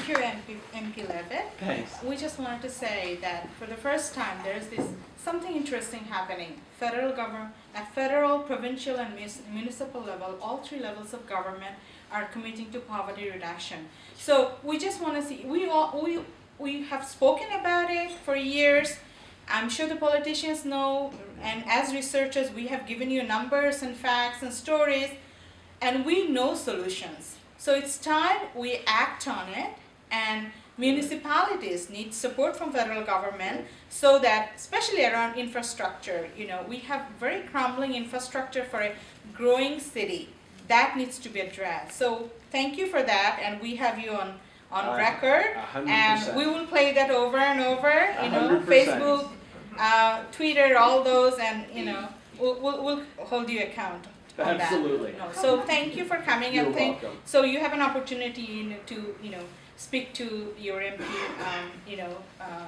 Thank you, MP Levitt. Thanks. We just wanted to say that for the first time, there's this something interesting happening. Federal government, at federal, provincial, and municipal level, all three levels of government are committing to poverty reduction. So we just want to see. We have spoken about it for years. I'm sure the politicians know, and as researchers, we have given you numbers and facts and stories, and we know solutions. So it's time we act on it, and municipalities need support from federal government so that, especially around infrastructure, we have very crumbling infrastructure for a growing city. That needs to be addressed. So thank you for that, and we have you on record, 100%. and we will play that over and over, 100%. Facebook, Twitter, all those, and we'll hold you account on Absolutely. that. So thank you for coming. You're and welcome. So you have an opportunity to speak to your MP.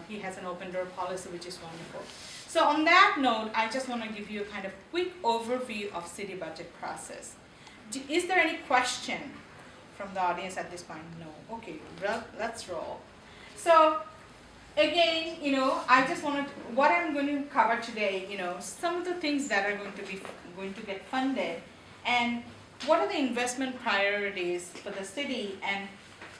He has an open door policy, which is wonderful. So on that note, I just want to give you a kind of quick overview of city budget process. Is there any question from the audience at this point? No. Okay, let's roll. So again, I just wanted what I'm going to cover today. Some of the things that are going to get funded, and what are the investment priorities for the city, and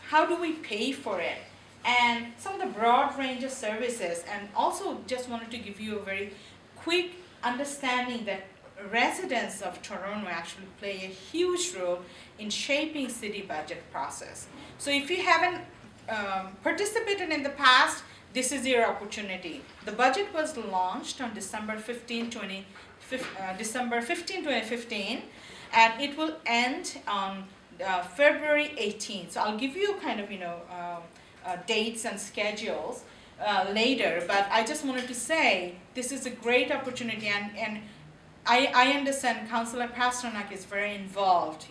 how do we pay for it, and some of the broad range of services. And also just wanted to give you a very quick understanding that residents of Toronto actually play a huge role in shaping city budget process. So if you haven't participated in the past, this is your opportunity. The budget was launched on December 15, 2015, and it will end on February 18th. So I'll give you kind of dates and schedules later, but I just wanted to say this is a great opportunity, and I understand Councillor Pasternak is very involved,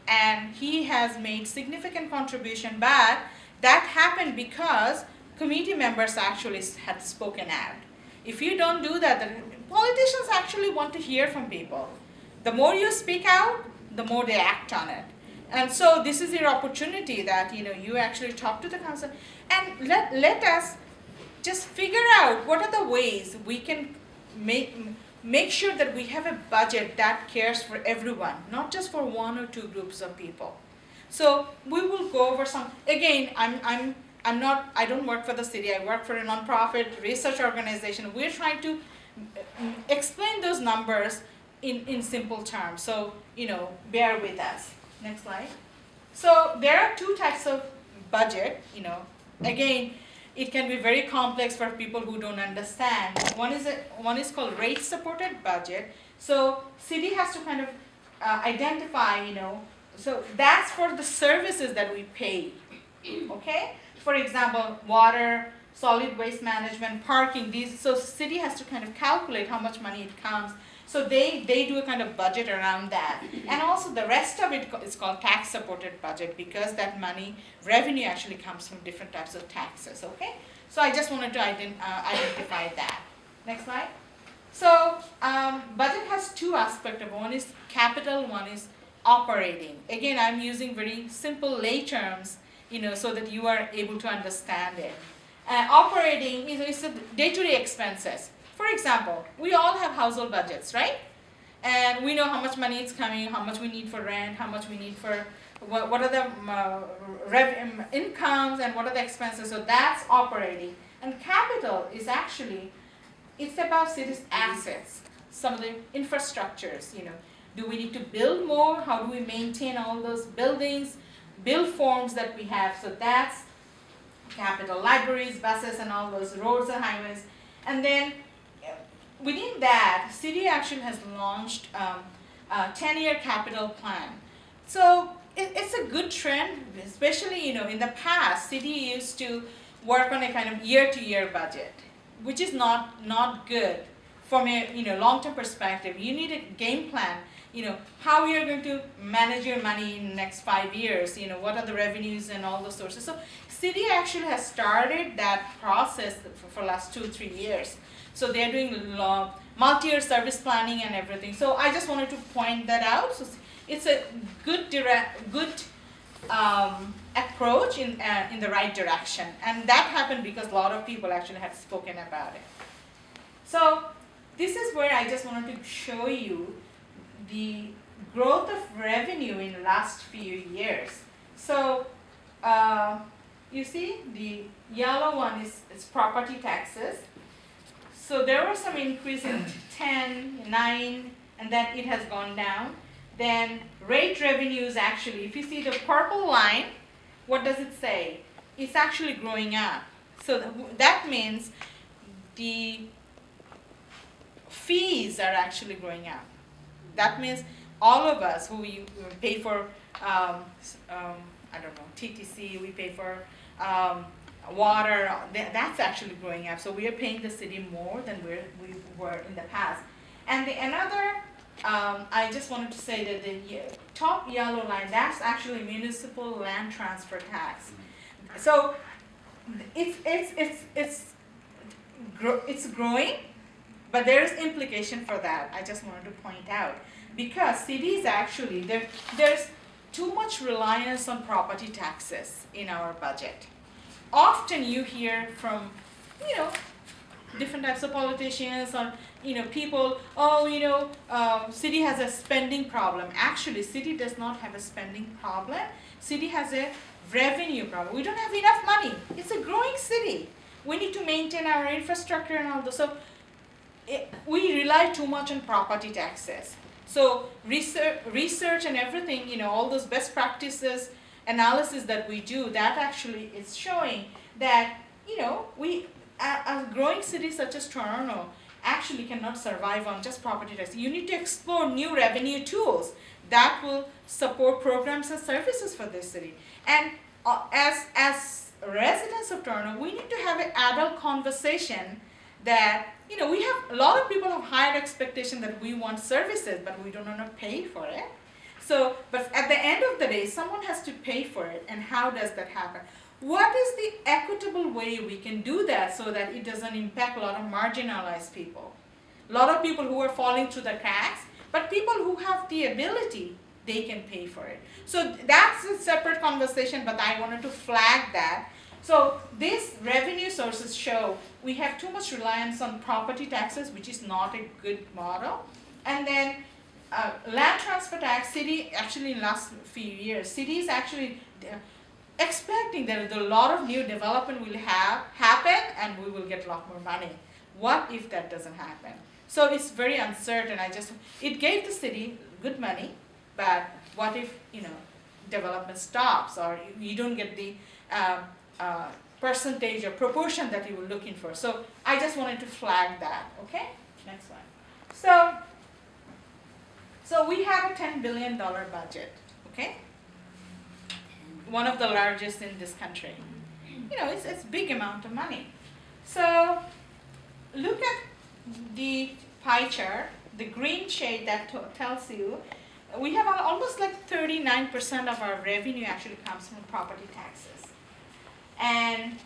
and he has made significant contribution, but that happened because committee members actually had spoken out. If you don't do that, the politicians actually want to hear from people. The more you speak out, the more they act on it. And so this is your opportunity that you actually talk to the council, and let us just figure out what are the ways we can make sure that we have a budget that cares for everyone, not just for one or two groups of people. So we will go over some. Again, I don't work for the city. I work for a nonprofit research organization. We're trying to explain those numbers in simple terms. So bear with us. Next slide. So there are two types of budget. Again, it can be very complex for people who don't understand. One is called rate supported budget. So city has to kind of identify. So that's for the services that we pay. Okay. For example, water, solid waste management, parking. So city has to kind of calculate how much money it comes. So they do a kind of budget around that. And also the rest of it is called tax supported budget, because that revenue actually comes from different types of taxes, okay? So I just wanted to identify that. Next slide. So budget has two aspects of it. One is capital, one is operating. Again, I'm using very simple lay terms, so that you are able to understand it. Operating is the day-to-day expenses. For example, we all have household budgets, right? And we know how much money is coming, how much we need for rent, how much we need for what are the incomes, and what are the expenses. So that's operating. And capital is actually, it's about cities' assets, some of the infrastructures. Do we need to build more? How do we maintain all those buildings, build forms that we have? So that's capital. Libraries, buses, and all those roads and highways. And then within that, city actually has launched a 10-year capital plan. So it's a good trend, especially in the past, city used to work on a kind of year-to-year budget, which is not good from a long-term perspective. You need a game plan. How you're going to manage your money in the next 5 years. What are the revenues and all those sources. So city actually has started that process for the last 2-3 years. So they're doing multi-year service planning and everything. So I just wanted to point that out. So it's a good approach in the right direction. And that happened because a lot of people actually had spoken about it. So this is where I just wanted to show you the growth of revenue in the last few years. So you see the yellow one is property taxes. So there was some increase in 10, 9, and then it has gone down. Then rate revenues actually, if you see the purple line, what does it say? It's actually growing up. So that means the fees are actually growing up. That means all of us who we pay for, I don't know, TTC, we pay for water, that's actually growing up. So we are paying the city more than we were in the past. And another, I just wanted to say that the top yellow line, that's actually municipal land transfer tax. So it's growing, but there is implication for that. I just wanted to point out, because cities actually, there's too much reliance on property taxes in our budget. Often you hear from, different types of politicians or, people, city has a spending problem. Actually, city does not have a spending problem. City has a revenue problem. We don't have enough money. It's a growing city. We need to maintain our infrastructure and all this. So we rely too much on property taxes. So research and everything, all those best practices analysis that we do, that actually is showing that, a growing city such as Toronto actually cannot survive on just property tax. You need to explore new revenue tools that will support programs and services for this city. And as residents of Toronto, we need to have an adult conversation that, we have, a lot of people have higher expectation that we want services, but we don't want to pay for it. So, but at the end of the day, someone has to pay for it, and how does that happen? What is the equitable way we can do that so that it doesn't impact a lot of marginalized people? A lot of people who are falling through the cracks, but people who have the ability, they can pay for it. So that's a separate conversation, but I wanted to flag that. So these revenue sources show we have too much reliance on property taxes, which is not a good model. And then land transfer tax, city actually in the last few years, cities actually expecting that a lot of new development will happen and we will get a lot more money. What if that doesn't happen? So it's very uncertain. It gave the city good money, but what if, development stops or you don't get the percentage or proportion that you were looking for. So I just wanted to flag that, okay? Next one. So we have a $10 billion budget, okay? One of the largest in this country. It's a big amount of money. So look at the pie chart, the green shade that tells you we have almost like 39% of our revenue actually comes from property taxes. And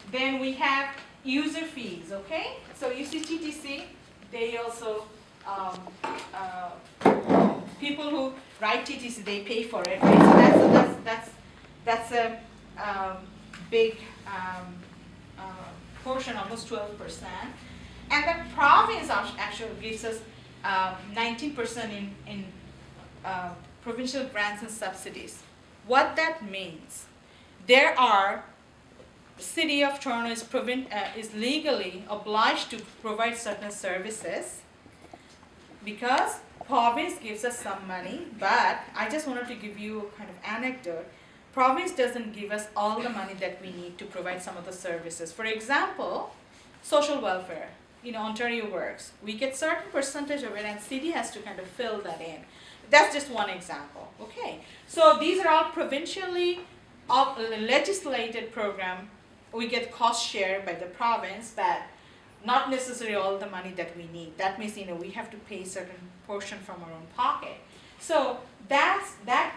then we have user fees, okay? So you see TTC, they also, people who write TTC, they pay for it, right? So that's a big portion, almost 12%. And the province actually gives us 19% in provincial grants and subsidies. What that means, City of Toronto is legally obliged to provide certain services because province gives us some money, but I just wanted to give you a kind of anecdote. Province doesn't give us all the money that we need to provide some of the services. For example, social welfare, Ontario Works. We get certain percentage of it and city has to kind of fill that in. That's just one example, okay? So these are all provincially legislated program. We get cost share by the province, but not necessarily all the money that we need. That means, we have to pay certain portion from our own pocket. So that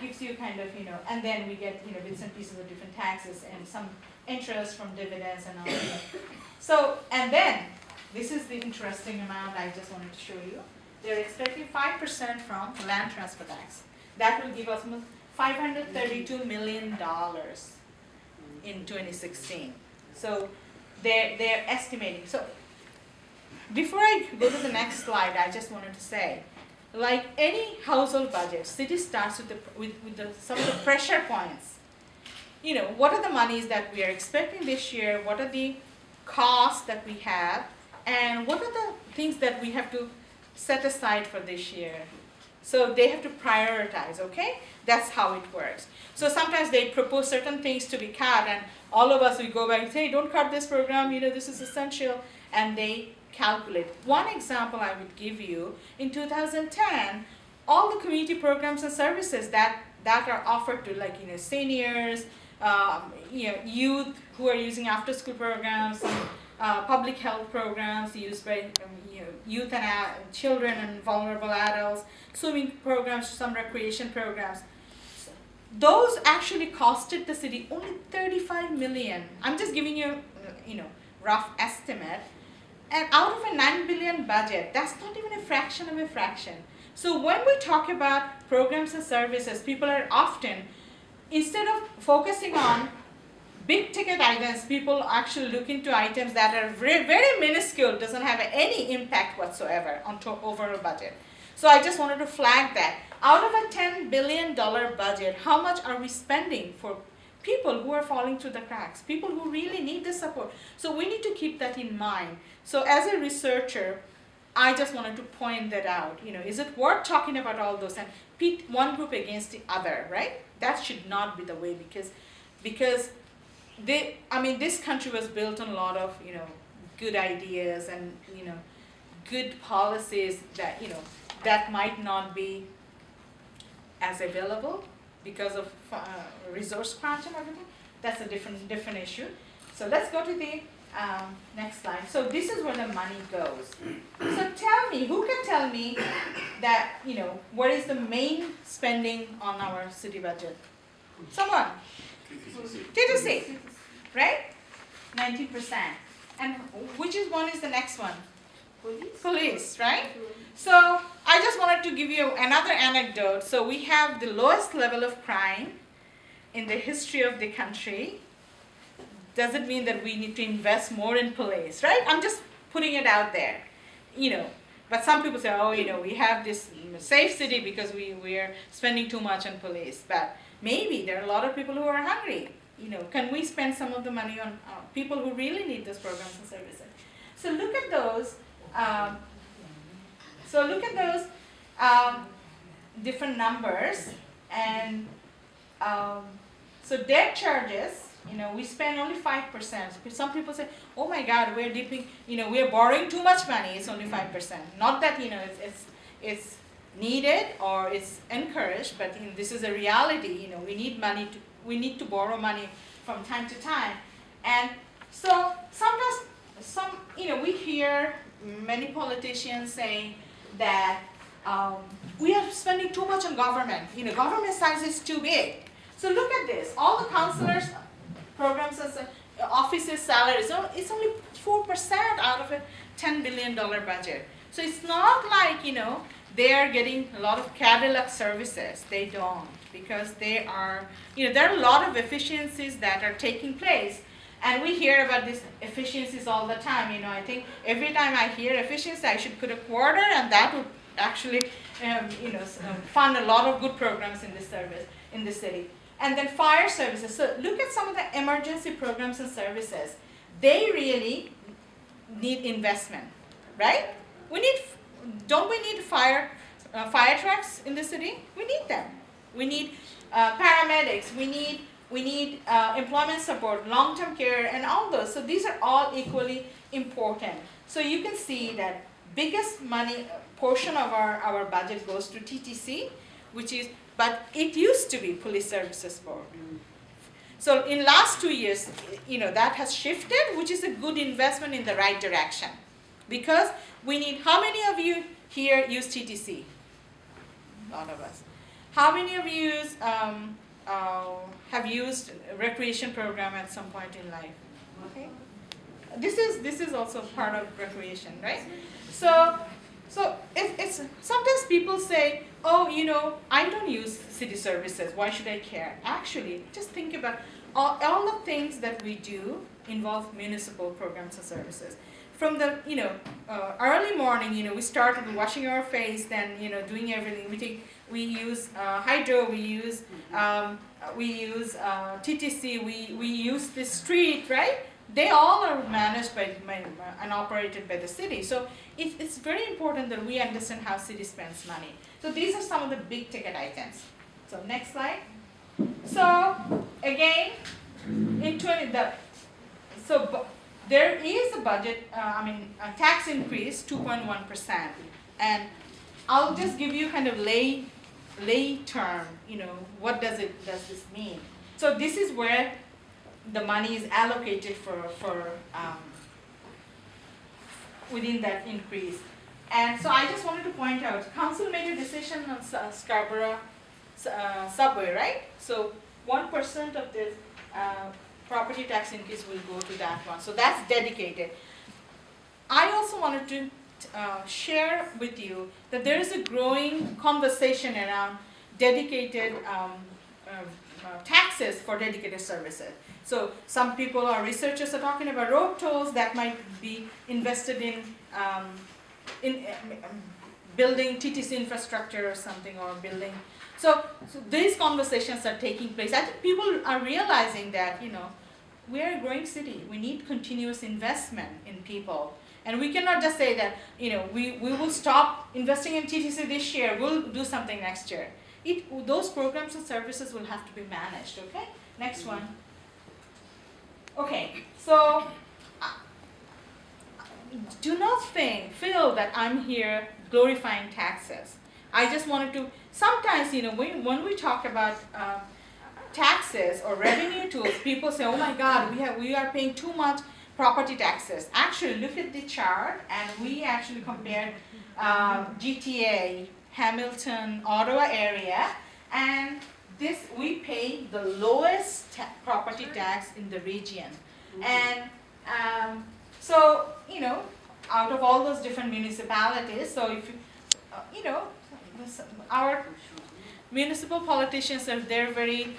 gives you kind of, and then we get, bits and pieces of different taxes and some interest from dividends and all that. So, and then, this is the interesting amount I just wanted to show you. They're expecting 5% from land transfer tax. That will give us $532 million in 2016. So they're estimating. So before I go to the next slide, I just wanted to say, like any household budget, city starts with some of the pressure points. You know, what are the monies that we are expecting this year? What are the costs that we have? And what are the things that we have to set aside for this year? So they have to prioritize, okay? That's how it works. So sometimes they propose certain things to be cut, and all of us, we go back and say, hey, don't cut this program, you know, this is essential, and they calculate. One example I would give you, in 2010, all the community programs and services that are offered to, like, you know, seniors, you know, youth who are using after-school programs, public health programs used by you know, youth and children and vulnerable adults, swimming programs, some recreation programs. Those actually costed the city only $35 million. I'm just giving you, you know, rough estimate. And out of a $9 billion budget, that's not even a fraction of a fraction. So when we talk about programs and services, people are often, instead of focusing on big ticket items, people actually look into items that are very, very minuscule, doesn't have any impact whatsoever on overall budget. So I just wanted to flag that. Out of a $10 billion budget, how much are we spending for people who are falling through the cracks, people who really need the support? So we need to keep that in mind. So as a researcher, I just wanted to point that out. You know, is it worth talking about all those and pit one group against the other, right? That should not be the way, because this country was built on a lot of, you know, good ideas and, you know, good policies that, you know, that might not be as available because of resource crunch and everything. That's a different issue. So let's go to the next slide. So this is where the money goes. So tell me, who can tell me that, you know, what is the main spending on our city budget? Someone? TTC, right? 90%. And which one is the next one? Police, right? So I just wanted to give you another anecdote. So we have the lowest level of crime in the history of the country. Does it mean that we need to invest more in police, right? I'm just putting it out there, you know. But some people say, oh, you know, we have this safe city because we are spending too much on police. But maybe there are a lot of people who are hungry. You know, can we spend some of the money on people who really need those programs and services? So look at those. Different numbers, and so debt charges. You know, we spend only 5%. Some people say, "Oh my God, we're dipping. You know, we're borrowing too much money. It's only 5%." Not that, you know, it's needed or it's encouraged, but, you know, this is a reality. You know, we need to borrow money from time to time, and so sometimes you know, we hear many politicians saying that we are spending too much on government. You know, government size is too big. So look at this. All the counselors, programs, offices, salaries, it's only 4% out of a $10 billion budget. So it's not like, you know, they are getting a lot of Cadillac services. They don't, because they are, you know, there are a lot of efficiencies that are taking place. And we hear about these efficiencies all the time. You know, I think every time I hear efficiency, I should put a quarter, and that would actually, you know, fund a lot of good programs in this service, in the city. And then fire services. So look at some of the emergency programs and services. They really need investment, right? Don't we need fire trucks in the city? We need them. We need paramedics. We need employment support, long-term care, and all those. So these are all equally important. So you can see that biggest money portion of our budget goes to TTC, but it used to be Police Services Board. So in last 2 years, you know, that has shifted, which is a good investment in the right direction. Because we need, how many of you here use TTC? A lot of us. How many of you have used a recreation program at some point in life? Okay. This is also part of recreation, right? So So it's sometimes people say, oh, I don't use city services. Why should I care? Actually, just think about all the things that we do involve municipal programs and services. From the early morning, we start with washing our face, then doing everything. We use hydro, we use TTC, we use the street, right? They all are managed by and operated by the city. So it's very important that we understand how city spends money. So these are some of the big ticket items. So next slide. So again, there is a budget, a tax increase, 2.1%. And I'll just give you kind of lay term, what does this mean? So this is where the money is allocated for within that increase. And so I just wanted to point out, council made a decision on Scarborough subway, right? So 1% of the property tax increase will go to that one. So that's dedicated. I also wanted to share with you that there is a growing conversation around dedicated taxes for dedicated services. So some people or researchers are talking about road tolls that might be invested in building TTC infrastructure or something, or building. So these conversations are taking place. I think people are realizing that, we are a growing city. We need continuous investment in people. And we cannot just say that, we will stop investing in TTC this year, we'll do something next year. Those programs and services will have to be managed, okay? Next one. Okay, so do not feel that I'm here glorifying taxes. I just wanted to, sometimes, when we talk about taxes or revenue tools, people say, oh my God, we are paying too much property taxes. Actually, look at the chart, and we actually compared GTA, Hamilton, Ottawa area, and we pay the lowest property tax in the region. And so, out of all those different municipalities, so if our municipal politicians they're very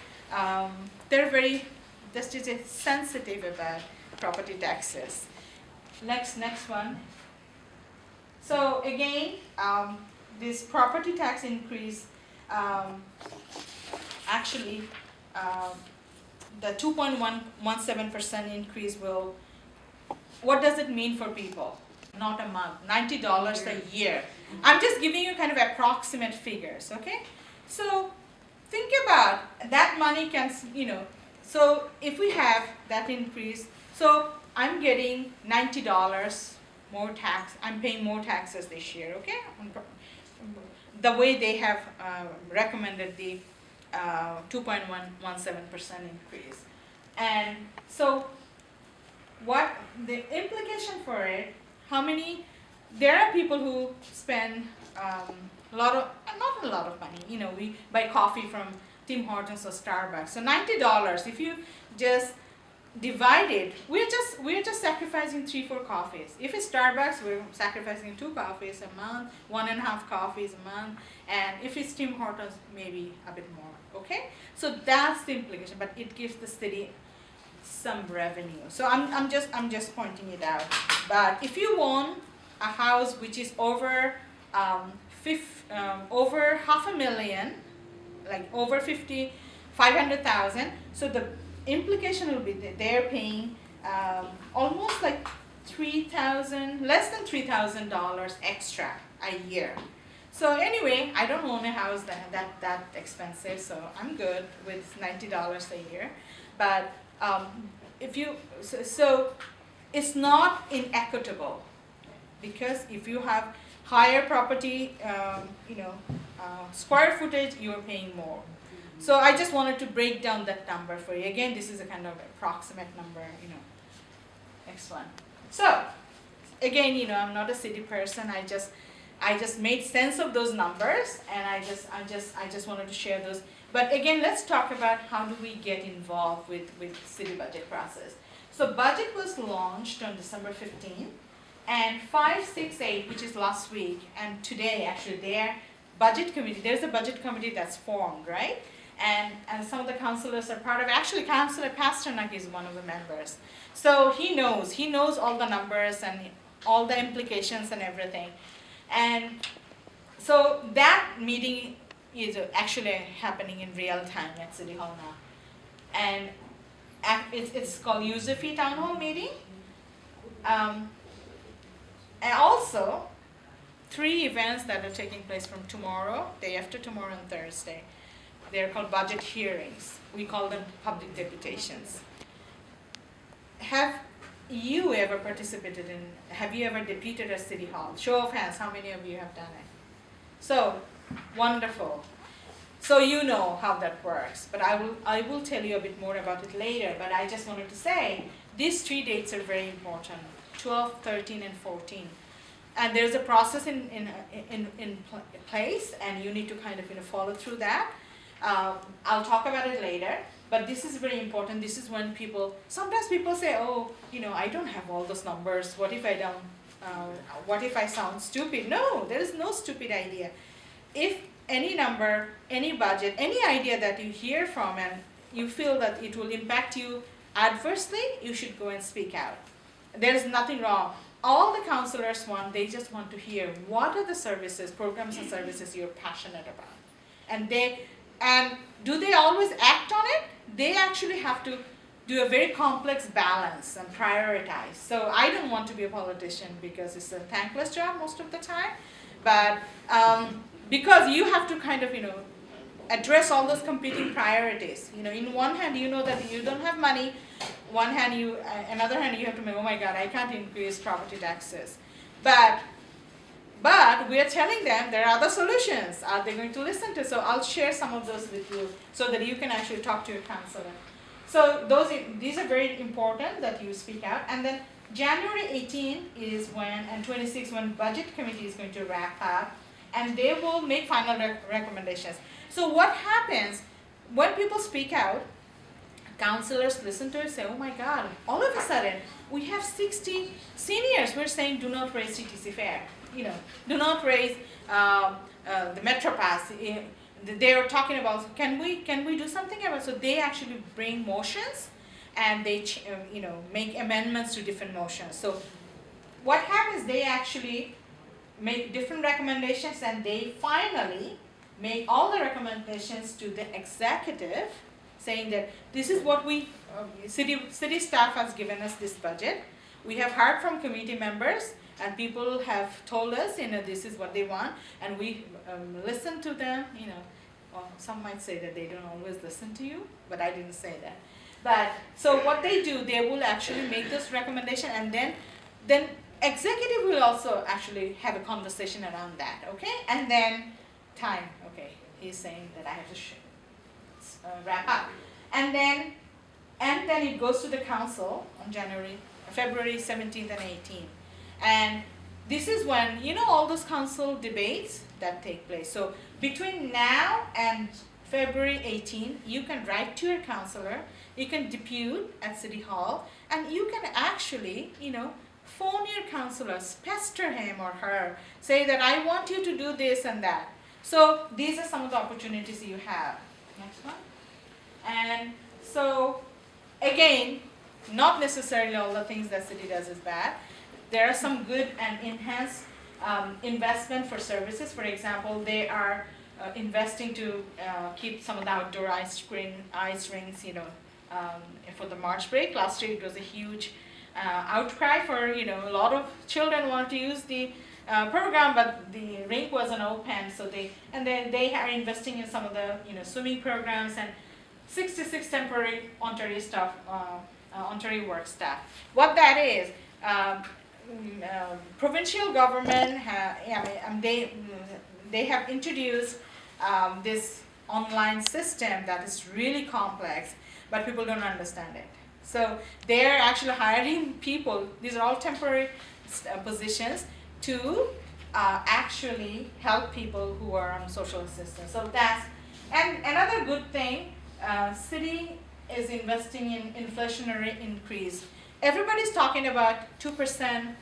sensitive about property taxes. Next one. So again, this property tax increase, actually, the 2.17% increase what does it mean for people? Not a month, $90 a year. I'm just giving you kind of approximate figures, okay? So think about that money so if we have that increase, so I'm getting $90 more tax, I'm paying more taxes this year, okay? The way they have recommended the 2.17% increase. And so what the implication for it, there are people who spend not a lot of money, we buy coffee from Tim Hortons or Starbucks. So $90, if you just divide it, we're just sacrificing 3-4 coffees. If it's Starbucks, we're sacrificing 2 coffees a month, 1.5 coffees a month, and if it's Tim Hortons, maybe a bit more, okay? So that's the implication, but it gives the city some revenue. So I'm just pointing it out. But if you own a house which is over over $500,000, like over 500,000, so the implication will be that they're paying almost like less than $3,000 extra a year. So anyway, I don't own a house that expensive, so I'm good with $90 a year. But so it's not inequitable, because if you have higher property, square footage, you're paying more. So I just wanted to break down that number for you. Again, this is a kind of approximate number, Next one. So again, I'm not a city person. I just made sense of those numbers, and I just wanted to share those. But again, let's talk about how do we get involved with city budget process. So budget was launched on December 15th, And 5, 6, 8, which is last week, and today actually, their budget committee, there's a budget committee that's formed, right? And some of the councilors are part of it. Actually, Councilor Pasternak is one of the members. So he knows all the numbers and all the implications and everything. And so that meeting is actually happening in real time at City Hall now. And it's called User Fee Town Hall meeting. And also, 3 events that are taking place from tomorrow, day after tomorrow, and Thursday. They're called budget hearings. We call them public deputations. Have you ever participated in, have you ever deputed at City Hall? Show of hands, how many of you have done it? So, wonderful. So you know how that works, but I will tell you a bit more about it later, but I just wanted to say, these 3 dates are very important, 12, 13, and 14. And there's a process in place, and you need to kind of follow through that. I'll talk about it later, but this is very important. This is when sometimes people say, oh, I don't have all those numbers. What if I don't, what if I sound stupid? No, there is no stupid idea. If any number, any budget, any idea that you hear from and you feel that it will impact you adversely, you should go and speak out. There's nothing wrong. All the councilors they just want to hear what are the services, programs and services you're passionate about. And do they always act on it? They actually have to do a very complex balance and prioritize. So I don't want to be a politician because it's a thankless job most of the time, but because you have to kind of, address all those competing priorities. In one hand, that you don't have money. Another hand, you have to make, oh my God, I can't increase property taxes. But we are telling them there are other solutions. Are they going to listen to? So I'll share some of those with you so that you can actually talk to your counselor. So these are very important that you speak out. And then January 18 is and 26 when budget committee is going to wrap up, and they will make final recommendations. So what happens when people speak out, counselors listen to it, say, oh my God, all of a sudden we have 60 seniors. We're saying do not raise CTC fare, do not raise the Metro Pass. They are talking about, can we do something about it? So they actually bring motions and they make amendments to different motions. So what happens, they actually make different recommendations and they finally make all the recommendations to the executive saying that this is what city staff has given us this budget. We have heard from committee members and people have told us, this is what they want, and we listen to them, Well, some might say that they don't always listen to you, but I didn't say that. But so what they do, they will actually make this recommendation, and then executive will also actually have a conversation around that, okay? And then time, okay, he's saying that I have to wrap up. And then it goes to the council on February 17th and 18th. And this is when, all those council debates that take place. So between now and February 18th, you can write to your counselor, you can depute at City Hall, and you can actually, phone your counselors, pester him or her, say that I want you to do this and that. So these are some of the opportunities you have. Next one. And so, again, not necessarily all the things that city does is bad. There are some good and enhanced investment for services. For example, they are investing to keep some of the outdoor ice rinks, for the March break. Last year it was a huge outcry for, a lot of children want to use the program, but the rink wasn't open. So they are investing in some of the, swimming programs and 66 temporary Ontario staff, Ontario work staff. What that is, provincial government, they have introduced this online system that is really complex, but people don't understand it. So they're actually hiring people, these are all temporary positions, to actually help people who are on social assistance. So and another good thing, city is investing in inflationary increase. Everybody's talking about 2%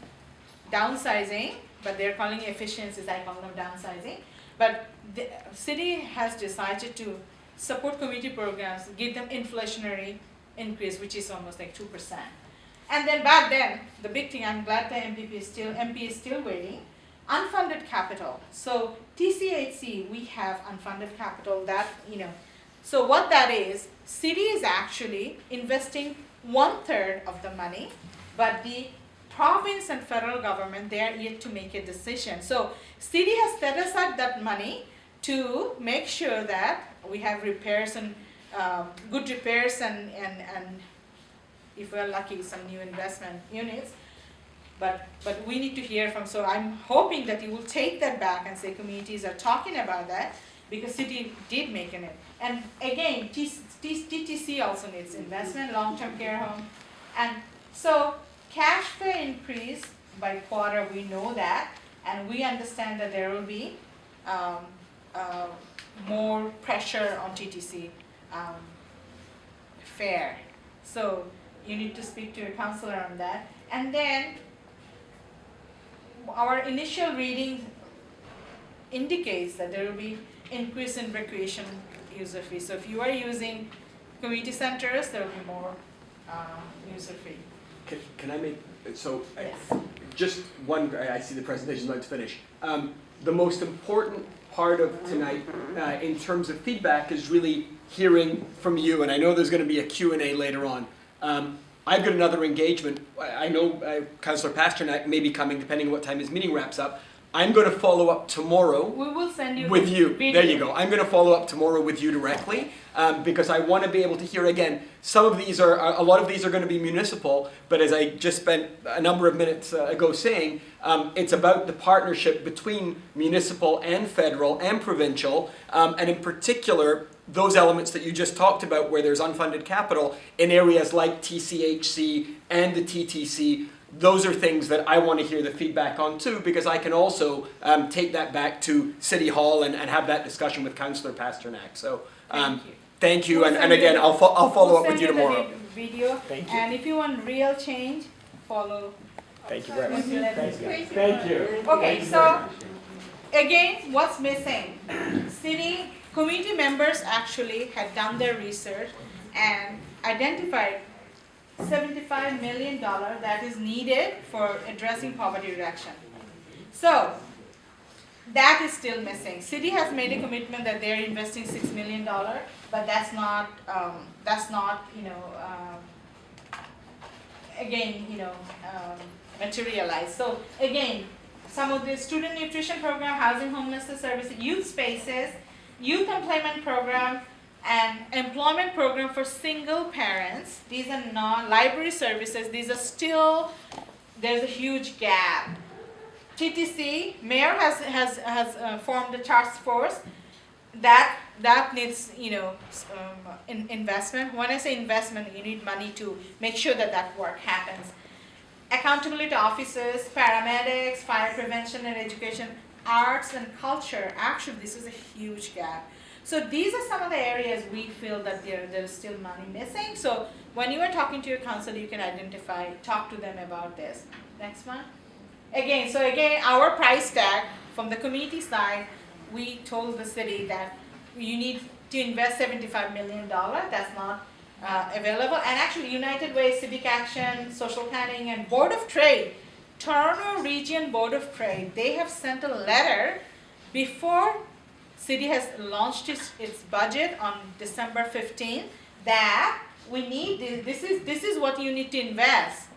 downsizing, but they're calling it efficiencies, I call them downsizing. But the city has decided to support community programs, give them inflationary increase, which is almost like 2%. And then back then, the big thing, I'm glad the MP is still waiting, unfunded capital. So TCHC, we have unfunded capital that, so what that is, city is actually investing 1/3 of the money, but the province and federal government, they are yet to make a decision. So city has set aside that money to make sure that we have repairs and good repairs and if we're lucky, some new investment units. But we need to hear from, so I'm hoping that you will take that back and say communities are talking about that, because city did make it. And again, TTC also needs investment, long-term care home. And so cash flow increase by quarter, we know that, and we understand that there will be more pressure on TTC fare. So you need to speak to your counselor on that. And then our initial reading indicates that there will be increase in recreation user fee. So if you are using community centers, there will be more user fee. Can I make, so yes. Just one, I see the presentation, I'd like to finish. The most important part of tonight in terms of feedback is really hearing from you, and I know there's going to be a Q&A later on. I've got another engagement. I know Councillor Pasternak may be coming depending on what time his meeting wraps up. I'm going to follow up tomorrow. We will send you with you. Video. There you go. I'm going to follow up tomorrow with you directly because I want to be able to hear again. Some of these are, a lot of these are going to be municipal, but as I just spent a number of minutes ago saying, it's about the partnership between municipal and federal and provincial, and in particular, those elements that you just talked about where there's unfunded capital in areas like TCHC and the TTC. Those are things that I want to hear the feedback on too, because I can also take that back to City Hall and have that discussion with Councillor Pasternak. So thank you. We'll And again, I'll follow up with you tomorrow. Video. Thank you. And if you want real change, follow. Thank you very much. Thank you. Okay, so again, what's missing? City community members actually had done their research and identified $75 million that is needed for addressing poverty reduction. So that is still missing. City has made a commitment that they're investing $6 million, but that's not materialized. So again, some of the student nutrition program, housing homelessness services, youth spaces, youth employment program, and employment program for single parents. These are not library services. These are still, there's a huge gap. TTC, Mayor has formed a task force that needs investment. When I say investment, you need money to make sure that work happens. Accountability officers, paramedics, fire prevention and education, arts and culture. Actually, this is a huge gap. So these are some of the areas we feel that there's still money missing. So when you are talking to your council, you can talk to them about this. Next one. Again, our price tag from the community side, we told the city that you need to invest $75 million. That's not available. And actually, United Way, Civic Action, Social Planning, and Board of Trade, Toronto Region Board of Trade, they have sent a letter before City has launched its budget on December 15th that we need this is what you need to invest.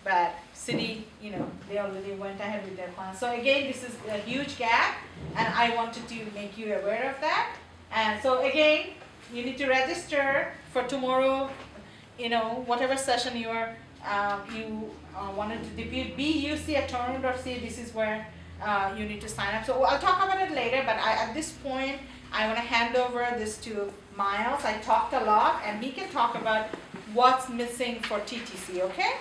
But City, they already went ahead with their plan. So again, this is a huge gap, and I wanted to make you aware of that. And so again, you need to register for tomorrow. Whatever session you wanted to debut, buc@toronto.ca. This is where you need to sign up. So I'll talk about it later, but at this point, I want to hand over this to Miles. I talked a lot, and he can talk about what's missing for TTC, okay?